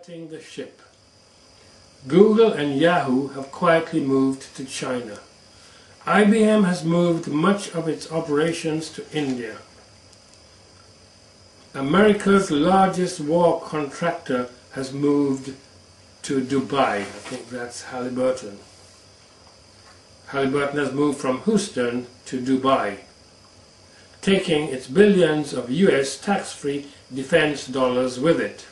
The ship. Google and Yahoo have quietly moved to China. IBM has moved much of its operations to India. America's largest war contractor has moved to Dubai. I think that's Halliburton. Halliburton has moved from Houston to Dubai, taking its billions of US tax-free defense dollars with it.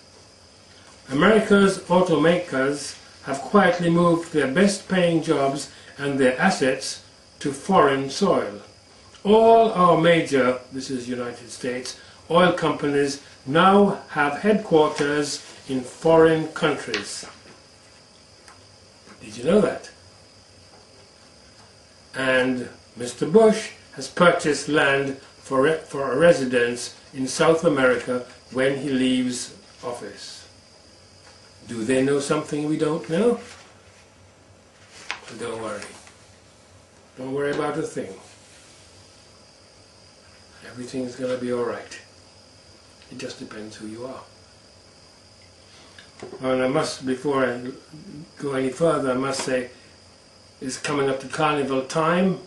America's automakers have quietly moved their best-paying jobs and their assets to foreign soil. All our major, this is United States, oil companies now have headquarters in foreign countries. Did you know that? And Mr. Bush has purchased land for a residence in South America when he leaves office. Do they know something we don't know? Don't worry. Don't worry about a thing. Everything's going to be alright. It just depends who you are. And I must, before I go any further, I must say it's coming up to Carnival time,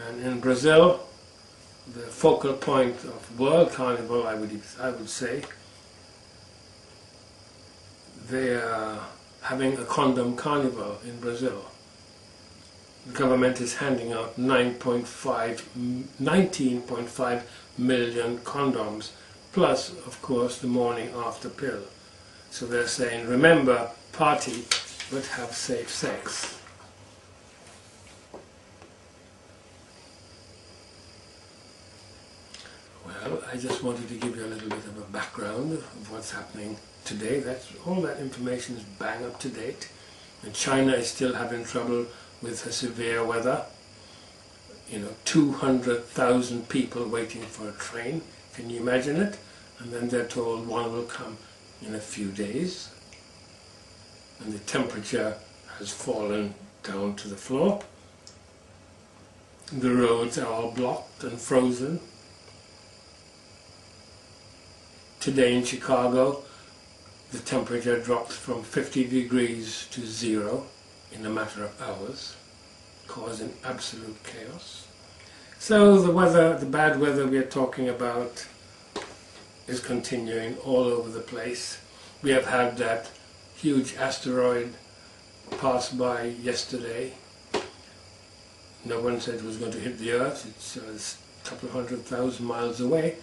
and in Brazil, the focal point of World Carnival, I would say, they are having a condom carnival in Brazil. The government is handing out 19.5 million condoms, plus, of course, the morning after pill. So they're saying, remember, party, but have safe sex. Well, I just wanted to give you a little bit of a background of what's happening today. All that information is bang up to date. And China is still having trouble with her severe weather. 200,000 people waiting for a train. Can you imagine it? And then they're told one will come in a few days. And the temperature has fallen down to the floor. The roads are all blocked and frozen. Today in Chicago, the temperature dropped from 50 degrees to 0 in a matter of hours, causing absolute chaos. So the weather, the bad weather we are talking about, is continuing all over the place. We have had that huge asteroid pass by yesterday. No one said it was going to hit the Earth. It's a couple of 100,000 miles away.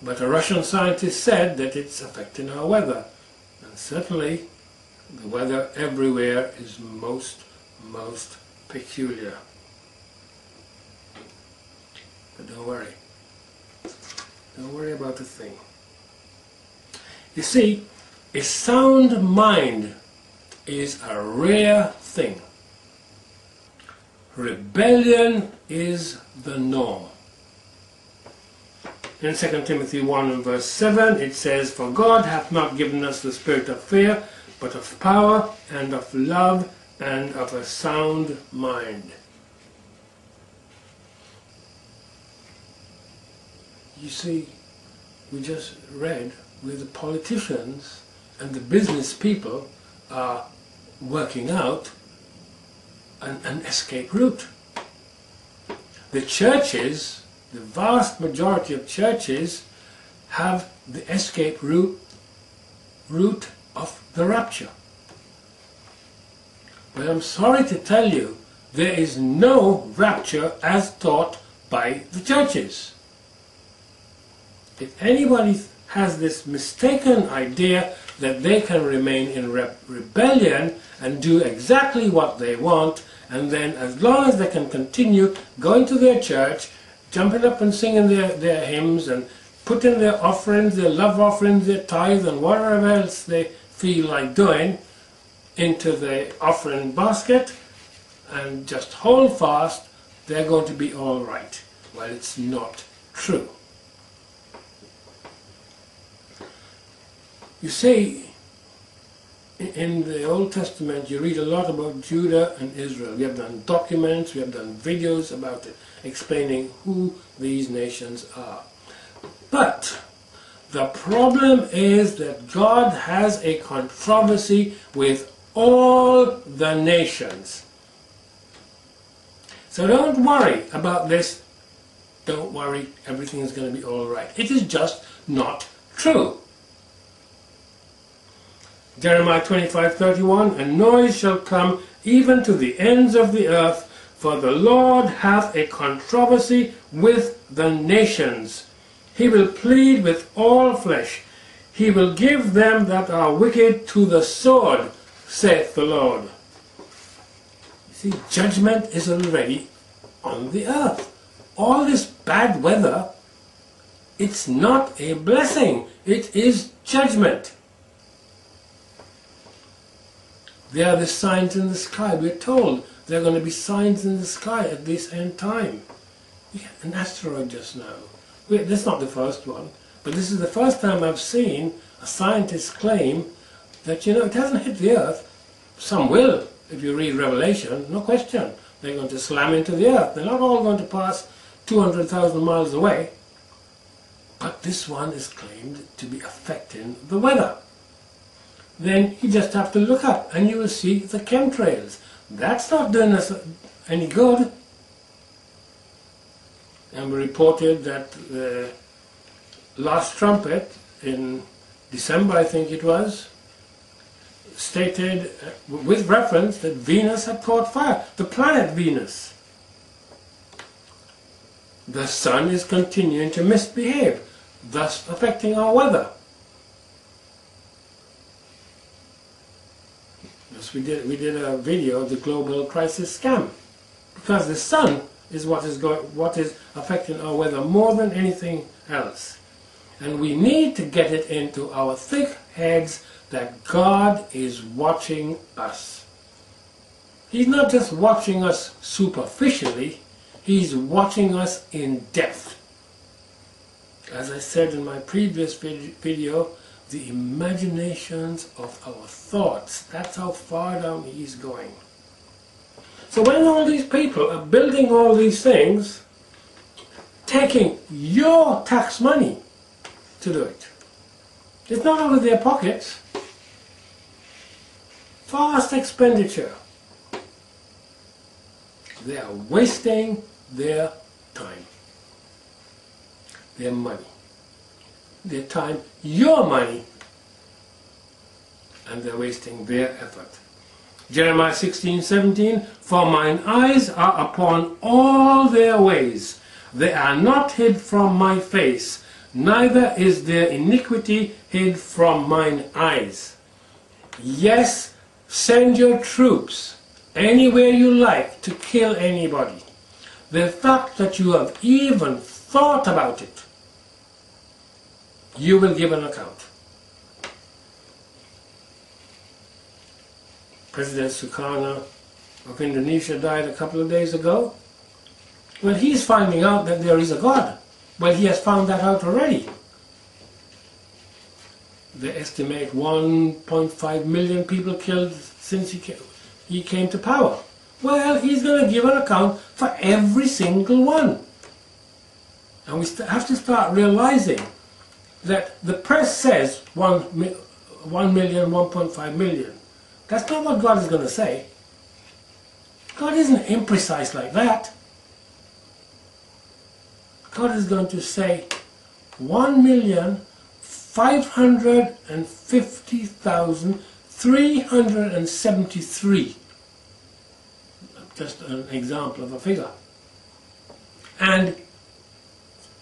But a Russian scientist said that it's affecting our weather. And certainly, the weather everywhere is most peculiar. But don't worry. Don't worry about a thing. You see, a sound mind is a rare thing. Rebellion is the norm. In 2 Timothy 1 and verse 7 it says, "For God hath not given us the spirit of fear, but of power and of love and of a sound mind." You see, we just read where the politicians and the business people are working out an escape route. The churches, the vast majority of churches, have the escape route of the rapture. But I'm sorry to tell you, there is no rapture as taught by the churches. If anybody has this mistaken idea that they can remain in rebellion and do exactly what they want, and then as long as they can continue going to their church, jumping up and singing their hymns and putting their offerings, their love offerings, their tithes and whatever else they feel like doing into the offering basket and just hold fast, they're going to be all right. Well, it's not true. You see, in the Old Testament you read a lot about Judah and Israel. We have done documents, we have done videos about it, explaining who these nations are. But The problem is that God has a controversy with all the nations. So don't worry about this. Don't worry, everything is going to be all right. It is just not true. Jeremiah 25:31, a noise shall come even to the ends of the earth, for the Lord hath a controversy with the nations. He will plead with all flesh. He will give them that are wicked to the sword, saith the Lord. You see, judgment is already on the earth. All this bad weather, it's not a blessing. It is judgment. There are the signs in the sky. We're told there are going to be signs in the sky at this end time. We had an asteroid just now. This is not the first one, but this is the first time I've seen a scientist claim that, it hasn't hit the earth. Some will, if you read Revelation, no question. They're going to slam into the earth. They're not all going to pass 200,000 miles away. But this one is claimed to be affecting the weather. Then you just have to look up and you will see the chemtrails. That's not doing us any good. And we reported that the last trumpet in December, I think it was, stated with reference that Venus had caught fire, the planet Venus. The sun is continuing to misbehave, thus affecting our weather. Yes, we did a video of the global crisis scam, because the sun is what is affecting our weather more than anything else. And we need to get it into our thick heads that God is watching us. He's not just watching us superficially, He's watching us in depth. As I said in my previous video, the imaginations of our thoughts, that's how far down He's going. So when all these people are building all these things, taking your tax money to do it, it's not out of their pockets. Vast expenditure. They are wasting their time, their money, their time, your money, and they're wasting their effort. Jeremiah 16:17, for mine eyes are upon all their ways. They are not hid from my face, neither is their iniquity hid from mine eyes. Yes, send your troops anywhere you like to kill anybody. The fact that you have even thought about it, you will give an account. President Sukarno of Indonesia died a couple of days ago. Well, he's finding out that there is a God. Well, he has found that out already. They estimate 1.5 million people killed since he came to power. Well, he's going to give an account for every single one. And we have to start realizing that the press says 1 million, 1.5 million. That's not what God is going to say. God isn't imprecise like that. God is going to say 1,550,373. Just an example of a figure. And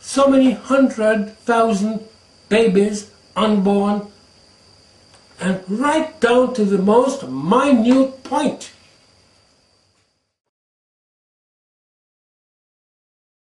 so many 100,000 babies unborn, and right down to the most minute point.